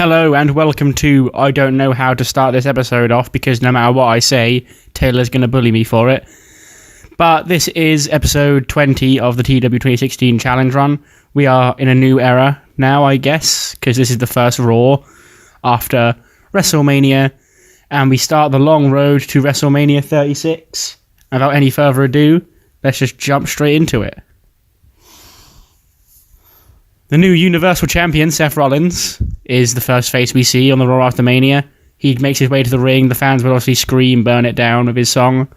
Hello and welcome to I don't know how to start this episode off because no matter what I say, Taylor's going to bully me for it. But this is episode 20 of the TEW 2016 Challenge Run. We are in a new era now, I guess, because this is the first Raw after WrestleMania, and we start the long road to WrestleMania 36. Without any further ado, let's just jump straight into it. The new Universal Champion, Seth Rollins, is the first face we see on the Raw after Mania. He makes his way to the ring. The fans will obviously scream, burn it down with his song.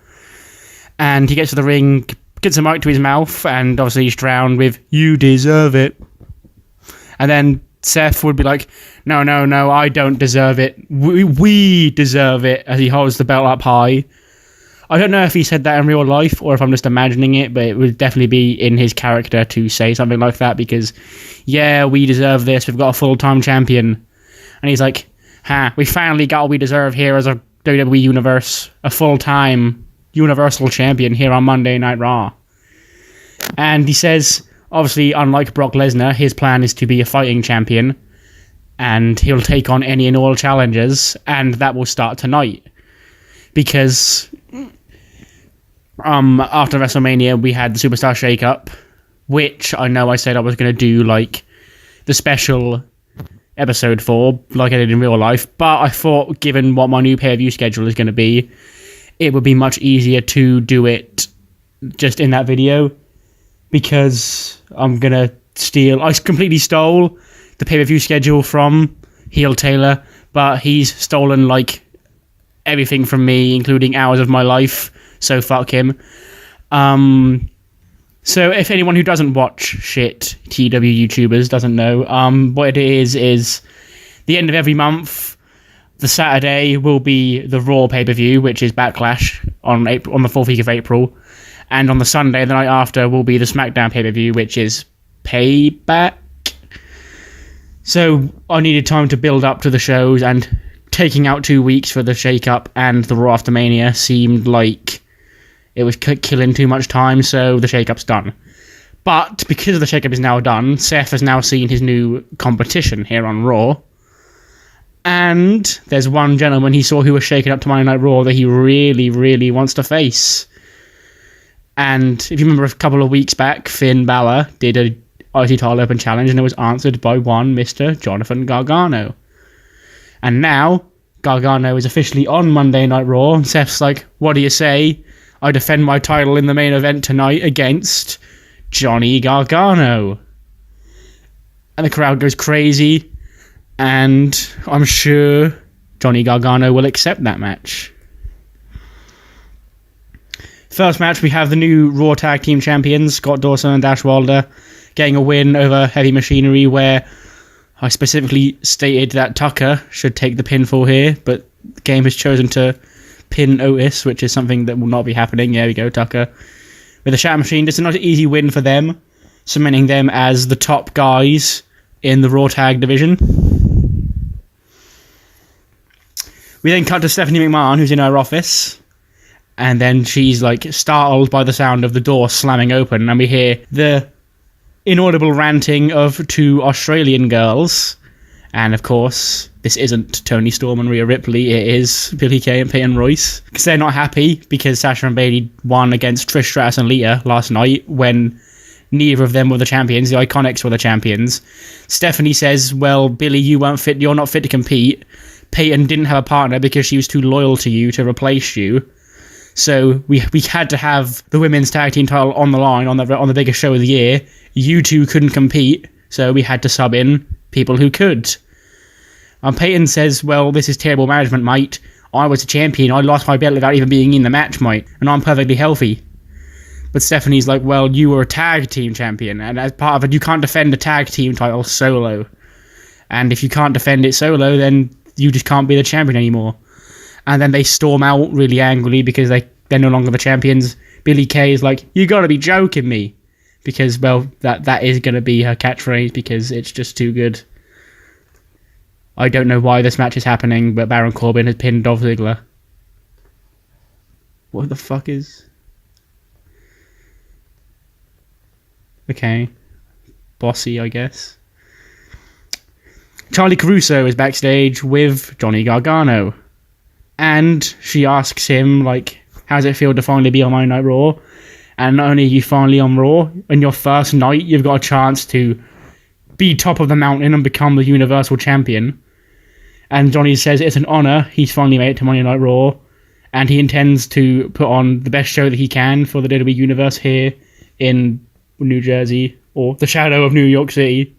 And he gets to the ring, gets a mic to his mouth, and obviously he's drowned with, "You deserve it." And then Seth would be like, no, I don't deserve it. We deserve it, as he holds the belt up high. I don't know if he said that in real life or if I'm just imagining it, but it would definitely be in his character to say something like that because, yeah, we deserve this. We've got a full-time champion. And he's like, we finally got what we deserve here as a WWE Universe, a full-time Universal Champion here on Monday Night Raw. And he says, obviously, unlike Brock Lesnar, his plan is to be a fighting champion, and he'll take on any and all challengers, and that will start tonight. Because after WrestleMania, we had the Superstar Shake-Up, which I know I said I was going to do, like, the special episode for, like I did in real life, but I thought, given what my new pay-per-view schedule is going to be, it would be much easier to do it just in that video, because I'm going to I completely stole the pay-per-view schedule from Heel Taylor, but he's stolen, like, everything from me, including hours of my life, so fuck him. So if anyone who doesn't watch shit TEW YouTubers doesn't know, what it is the end of every month, the Saturday will be the Raw pay-per-view, which is Backlash on the 4th week of April, and on the Sunday, the night after, will be the SmackDown pay-per-view, which is Payback. So I needed time to build up to the shows, and taking out 2 weeks for the shake-up and the Raw after Mania seemed like it was killing too much time, so the shake-up's done. But because the shake-up is now done, Seth has now seen his new competition here on Raw, and there's one gentleman he saw who was shaken up to Monday Night Raw that he really, really wants to face. And if you remember a couple of weeks back, Finn Balor did a IC title open challenge, and it was answered by one Mr. Jonathan Gargano. And now, Gargano is officially on Monday Night Raw, and Seth's like, what do you say? I defend my title in the main event tonight against Johnny Gargano. And the crowd goes crazy, and I'm sure Johnny Gargano will accept that match. First match, we have the new Raw Tag Team Champions, Scott Dawson and Dash Wilder, getting a win over Heavy Machinery, where I specifically stated that Tucker should take the pinfall here, but the game has chosen to pin Otis, which is something that will not be happening. There we go, Tucker. With the Shatter Machine, it's a nice easy win for them, cementing them as the top guys in the Raw Tag division. We then cut to Stephanie McMahon, who's in her office, and then she's like startled by the sound of the door slamming open, and we hear the inaudible ranting of two Australian girls. And of course, this isn't Toni Storm and Rhea Ripley, it is Billie Kay and Peyton Royce. Because they're not happy because Sasha and Bayley won against Trish Stratus and Lita last night when neither of them were the champions, the Iconics were the champions. Stephanie says, well, Billie, you're not fit to compete. Peyton didn't have a partner because she was too loyal to you to replace you. So we had to have the women's tag team title on the line on the biggest show of the year. You two couldn't compete, so we had to sub in people who could. Peyton says, well, this is terrible management, mate. I was a champion. I lost my belt without even being in the match, mate, and I'm perfectly healthy. But Stephanie's like, well, you were a tag team champion, and as part of it, you can't defend a tag team title solo. And if you can't defend it solo, then you just can't be the champion anymore. And then they storm out really angrily because they're no longer the champions. Billie Kay is like, you gotta be joking me. Because, well, that is gonna be her catchphrase because it's just too good. I don't know why this match is happening, but Baron Corbin has pinned Dolph Ziggler. What the fuck is... Okay. Bossy, I guess. Charlie Caruso is backstage with Johnny Gargano. And she asks him, like, how does it feel to finally be on Monday Night Raw? And not only are you finally on Raw, in your first night, you've got a chance to be top of the mountain and become the Universal Champion. And Johnny says it's an honour, he's finally made it to Monday Night Raw, and he intends to put on the best show that he can for the WWE Universe here in New Jersey, or the shadow of New York City.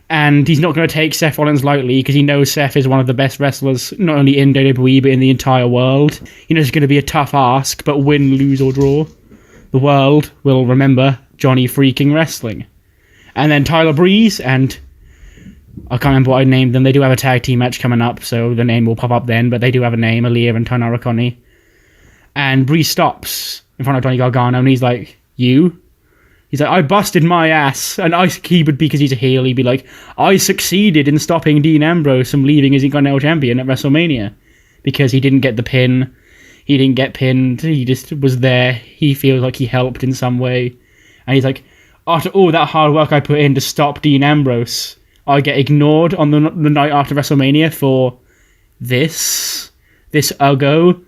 And he's not going to take Seth Rollins lightly, because he knows Seth is one of the best wrestlers, not only in WWE, but in the entire world. He knows it's going to be a tough ask, but win, lose, or draw, the world will remember Johnny freaking wrestling. And then Tyler Breeze, and I can't remember what I named them. They do have a tag team match coming up, so the name will pop up then, but they do have a name, Aaliyah and Tanara Connie. And Breeze stops in front of Johnny Gargano, and he's like, you? He's like, I busted my ass. And he would be, because he's a heel, he'd be like, I succeeded in stopping Dean Ambrose from leaving as Intercontinental Champion at WrestleMania. Because he didn't get the pin. He didn't get pinned. He just was there. He feels like he helped in some way. And he's like, after all that hard work I put in to stop Dean Ambrose, I get ignored on the night after WrestleMania for this Ugo.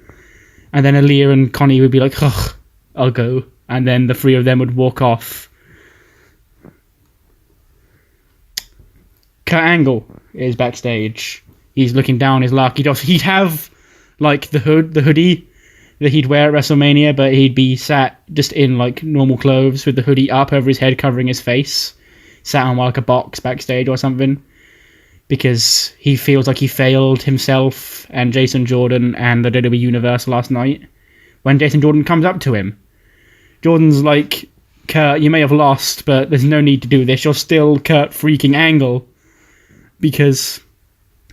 And then Aaliyah and Connie would be like, ugh, Ugo. And then the three of them would walk off. Kurt Angle is backstage. He's looking down his luck. He'd have, like, the hoodie that he'd wear at WrestleMania, but he'd be sat just in, like, normal clothes with the hoodie up over his head covering his face. Sat on, like, a box backstage or something. Because he feels like he failed himself and Jason Jordan and the WWE Universe last night. When Jason Jordan comes up to him. Jordan's like, Kurt, you may have lost, but there's no need to do this. You're still Kurt freaking Angle. Because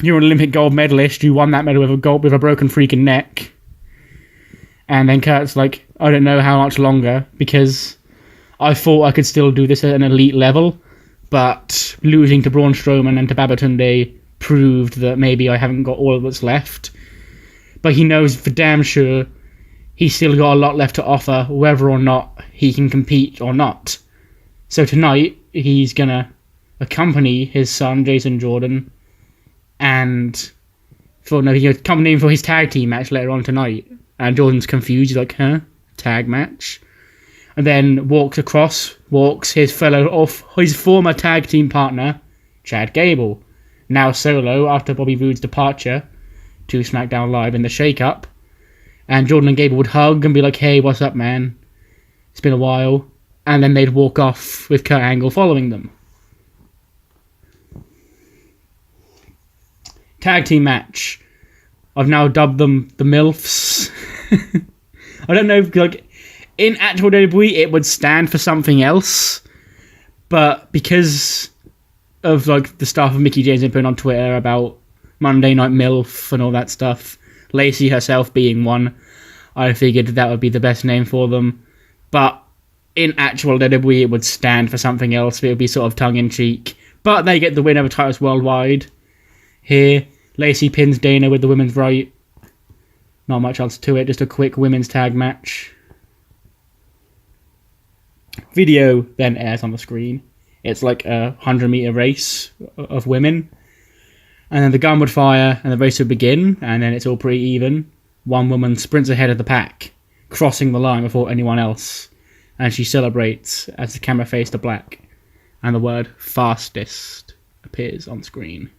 you're an Olympic gold medalist. You won that medal with a broken freaking neck. And then Kurt's like, I don't know how much longer, because I thought I could still do this at an elite level, but losing to Braun Strowman and to Babatunde proved that maybe I haven't got all that's left. But he knows for damn sure he's still got a lot left to offer, whether or not he can compete or not. So tonight, he's going to accompany his son, Jason Jordan, and he's going to accompany him for his tag team match later on tonight. And Jordan's confused. He's like, huh? Tag match? And then walks his former tag team partner, Chad Gable, now solo after Bobby Roode's departure to SmackDown Live in the shake-up. And Jordan and Gable would hug and be like, hey, what's up, man? It's been a while. And then they'd walk off with Kurt Angle following them. Tag team match. I've now dubbed them the MILFs. I don't know, like, in actual WWE it would stand for something else. But because of, like, the stuff of Mickie James putting on Twitter about Monday Night MILF and all that stuff, Lacey herself being one, I figured that would be the best name for them. But in actual WWE, it would stand for something else. It would be sort of tongue-in-cheek. But they get the win over Titus Worldwide. Here, Lacey pins Dana with the women's right. Not much else to it, just a quick women's tag match. Video then airs on the screen. It's like a 100-meter race of women. And then the gun would fire, and the race would begin, and then it's all pretty even. One woman sprints ahead of the pack, crossing the line before anyone else, and she celebrates as the camera fades to black, and the word fastest appears on screen.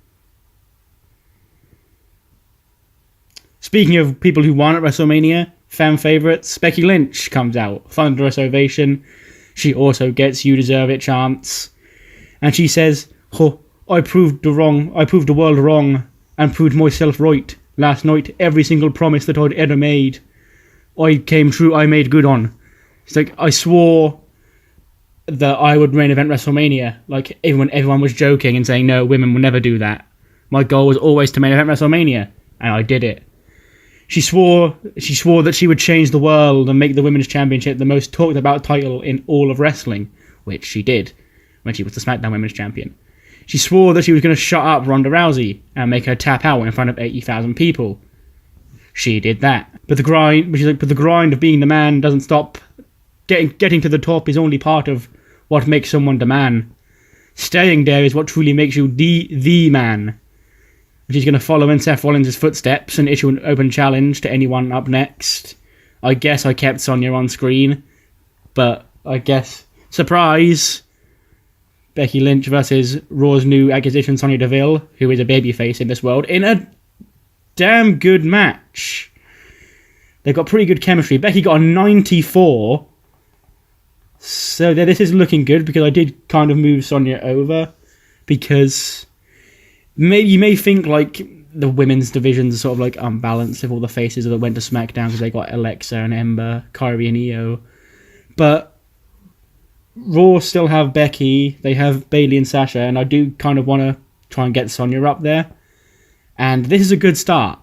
Speaking of people who won at WrestleMania, fan favourites, Becky Lynch comes out, thunderous ovation. She also gets "You Deserve It" chants, and she says, "Oh, I proved the world wrong, and proved myself right. Last night, every single promise that I'd ever made, I came true, I made good on." It's like, I swore that I would main event WrestleMania. Like, everyone was joking and saying, no, women will never do that. My goal was always to main event WrestleMania, and I did it. She swore that she would change the world and make the Women's Championship the most talked about title in all of wrestling, which she did when she was the SmackDown Women's Champion. She swore that she was going to shut up Ronda Rousey and make her tap out in front of 80,000 people. She did that. But the grind of being the man doesn't stop. Getting to the top is only part of what makes someone the man. Staying there is what truly makes you the man. And she's going to follow in Seth Rollins' footsteps and issue an open challenge to anyone up next. I guess I kept Sonya on screen, but I guess... Surprise! Becky Lynch versus Raw's new acquisition Sonya Deville, who is a babyface in this world, in a damn good match. They've got pretty good chemistry. Becky got a 94. So this is looking good, because I did kind of move Sonya over. Because you may think like the women's divisions are sort of like unbalanced if all the faces that went to SmackDown, because they got Alexa and Ember, Kyrie and Io. But Raw still have Becky, they have Bayley and Sasha, and I do kind of want to try and get Sonya up there. And this is a good start.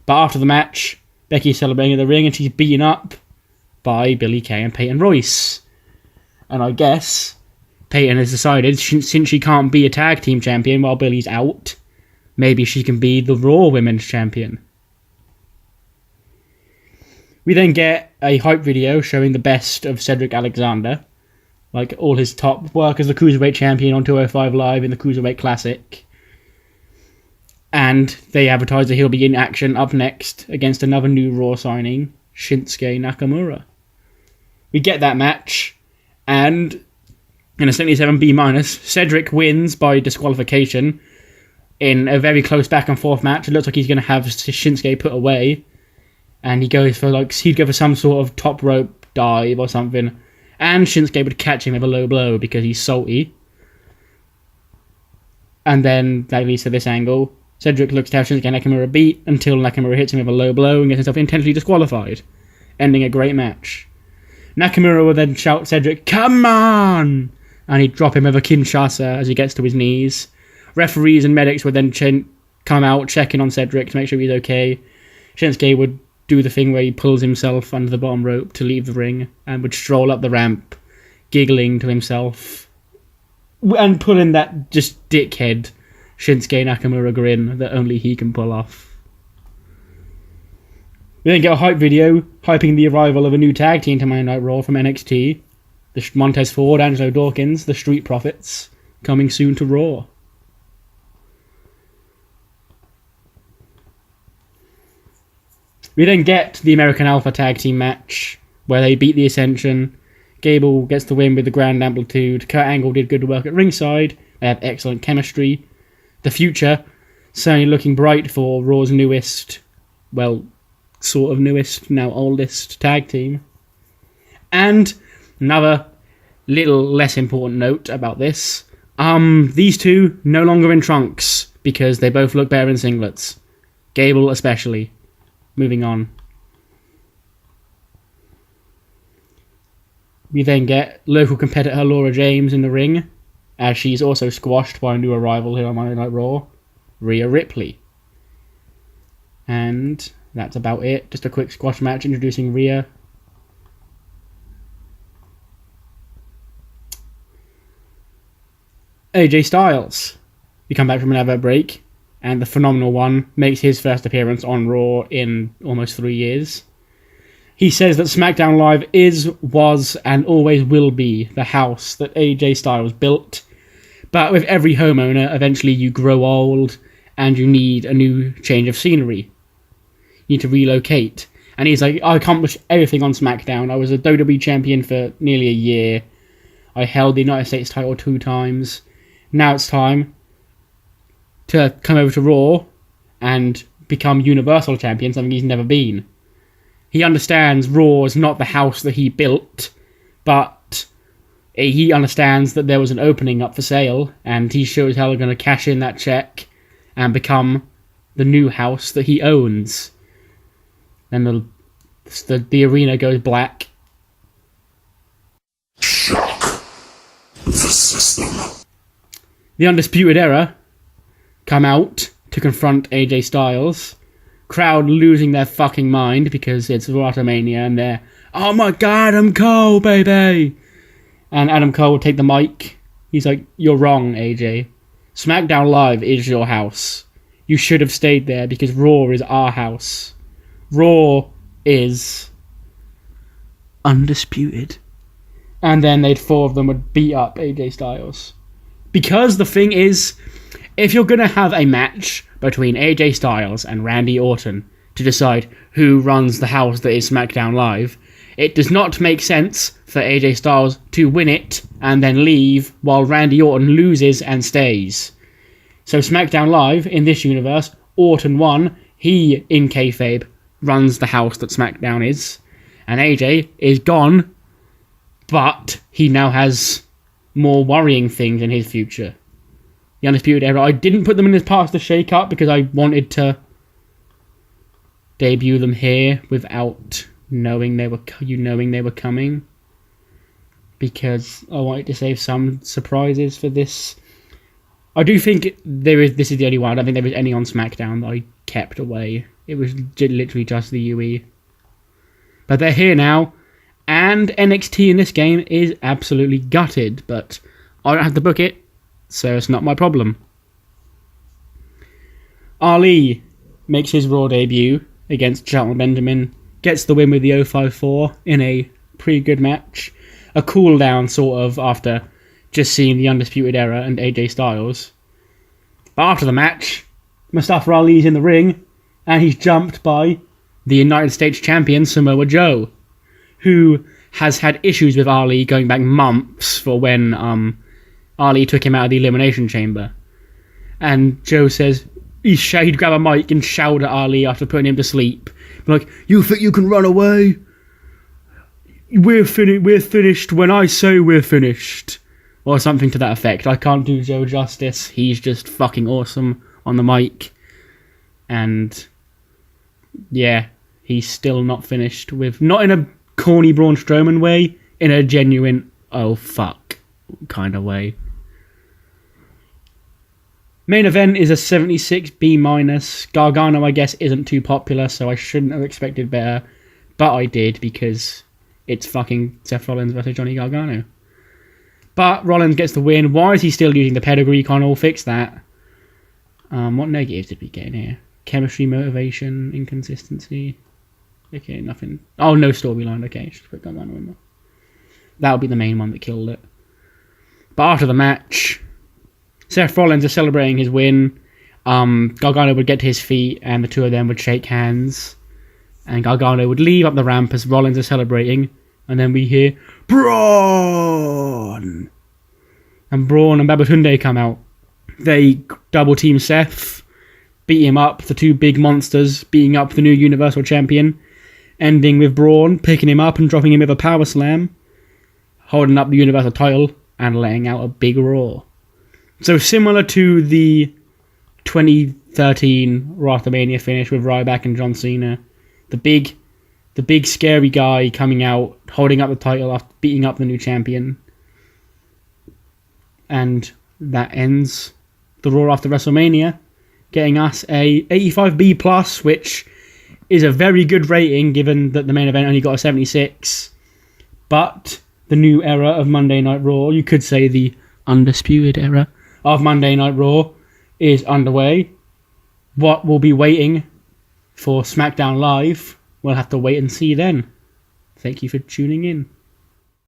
But after the match, Becky's celebrating in the ring and she's beaten up by Billie Kay and Peyton Royce. And I guess Peyton has decided, since she can't be a tag team champion while Billy's out, maybe she can be the Raw Women's Champion. We then get a hype video showing the best of Cedric Alexander, like all his top work as the Cruiserweight Champion on 205 Live in the Cruiserweight Classic. And they advertise that he'll be in action up next against another new Raw signing, Shinsuke Nakamura. We get that match, and in a 77B-, Cedric wins by disqualification in a very close back and forth match. It looks like he's going to have Shinsuke put away. And he'd go for some sort of top rope dive or something. And Shinsuke would catch him with a low blow because he's salty. And then that leads to this angle. Cedric looks to have Shinsuke Nakamura beat until Nakamura hits him with a low blow and gets himself intentionally disqualified, ending a great match. Nakamura will then shout Cedric, "Come on!" And he'd drop him with a Kinshasa as he gets to his knees. Referees and medics would then come out, checking on Cedric to make sure he's okay. Shinsuke would do the thing where he pulls himself under the bottom rope to leave the ring and would stroll up the ramp, giggling to himself and pulling that just dickhead Shinsuke Nakamura grin that only he can pull off. We then get a hype video hyping the arrival of a new tag team to Monday Night Raw from NXT. The Montez Ford, Angelo Dawkins, the Street Profits, coming soon to Raw. We then get the American Alpha Tag Team match, where they beat the Ascension. Gable gets the win with the Grand Amplitude. Kurt Angle did good work at ringside. They have excellent chemistry. The future, certainly looking bright for Raw's newest, well, sort of newest, now oldest tag team. And another little less important note about this. These two no longer in trunks, because they both look better in singlets. Gable especially. Moving on. We then get local competitor Laura James in the ring, as she's also squashed by a new arrival here on Monday Night Raw, Rhea Ripley. And that's about it. Just a quick squash match introducing Rhea. AJ Styles. We come back from another break, and the Phenomenal One makes his first appearance on Raw in almost 3 years. He says that SmackDown Live was, and always will be the house that AJ Styles built. But with every homeowner, eventually you grow old, and you need a new change of scenery. You need to relocate. And he's like, I accomplished everything on SmackDown. I was a WWE champion for nearly a year. I held the United States title 2 times. Now it's time to come over to Raw and become Universal Champion, something he's never been. He understands Raw is not the house that he built, but he understands that there was an opening up for sale, and he shows how they're going to cash in that check and become the new house that he owns. Then the arena goes black. Shock the system. The Undisputed Era come out to confront AJ Styles. Crowd losing their fucking mind because it's WrestleMania and they're, oh my god, Adam Cole, baby! And Adam Cole will take the mic. He's like, you're wrong, AJ. SmackDown Live is your house. You should have stayed there because Raw is our house. Raw is undisputed. And then 4 of them would beat up AJ Styles. Because the thing is, if you're going to have a match between AJ Styles and Randy Orton to decide who runs the house that is SmackDown Live, it does not make sense for AJ Styles to win it and then leave while Randy Orton loses and stays. So SmackDown Live, in this universe, Orton won. He, in kayfabe, runs the house that SmackDown is. And AJ is gone, but he now has more worrying things in his future. The Undisputed Era, I didn't put them in as part of the shake-up because I wanted to debut them here without knowing they were coming, because I wanted to save some surprises for this. I do think this is the only one. I don't think there was any on SmackDown that I kept away. It was literally just the UE. But they're here now, and NXT in this game is absolutely gutted, but I don't have to book it, so it's not my problem. Ali makes his Raw debut against Jon Benjamin, gets the win with the 054 in a pretty good match. A cool down, sort of, after just seeing the Undisputed Era and AJ Styles. But after the match, Mustafa Ali's in the ring, and he's jumped by the United States champion Samoa Joe, who has had issues with Ali going back months for when Ali took him out of the Elimination Chamber. And Joe says he'd grab a mic and shout at Ali after putting him to sleep. Like, you think you can run away? We're finished when I say we're finished. Or something to that effect. I can't do Joe justice. He's just fucking awesome on the mic. And yeah, he's still not finished with... Not in a corny Braun Strowman way, in a genuine, oh fuck kind of way. Main event is a 76 B-. Gargano, I guess, isn't too popular, so I shouldn't have expected better. But I did, because it's fucking Seth Rollins versus Johnny Gargano. But Rollins gets the win. Why is he still using the pedigree? Can't all fix that. What negatives did we get in here? Chemistry, motivation, inconsistency. Okay, nothing. Oh, no storyline. Okay, just put Gargano in there. That'll be the main one that killed it. But after the match, Seth Rollins is celebrating his win. Gargano would get to his feet, and the two of them would shake hands. And Gargano would leave up the ramp as Rollins is celebrating. And then we hear, Braun! And Braun and Babatunde come out. They double team Seth, beat him up, the two big monsters beating up the new Universal Champion, ending with Braun picking him up and dropping him with a power slam, holding up the Universal title, and letting out a big roar. So similar to the 2013 WrestleMania finish with Ryback and John Cena, the big scary guy coming out, holding up the title after beating up the new champion. And that ends the Raw after WrestleMania, getting us a 85B+, which is a very good rating given that the main event only got a 76. But the new era of Monday Night Raw, you could say the Undisputed Era of Monday Night Raw, is underway. What will be waiting for SmackDown Live, we'll have to wait and see then. Thank you for tuning in.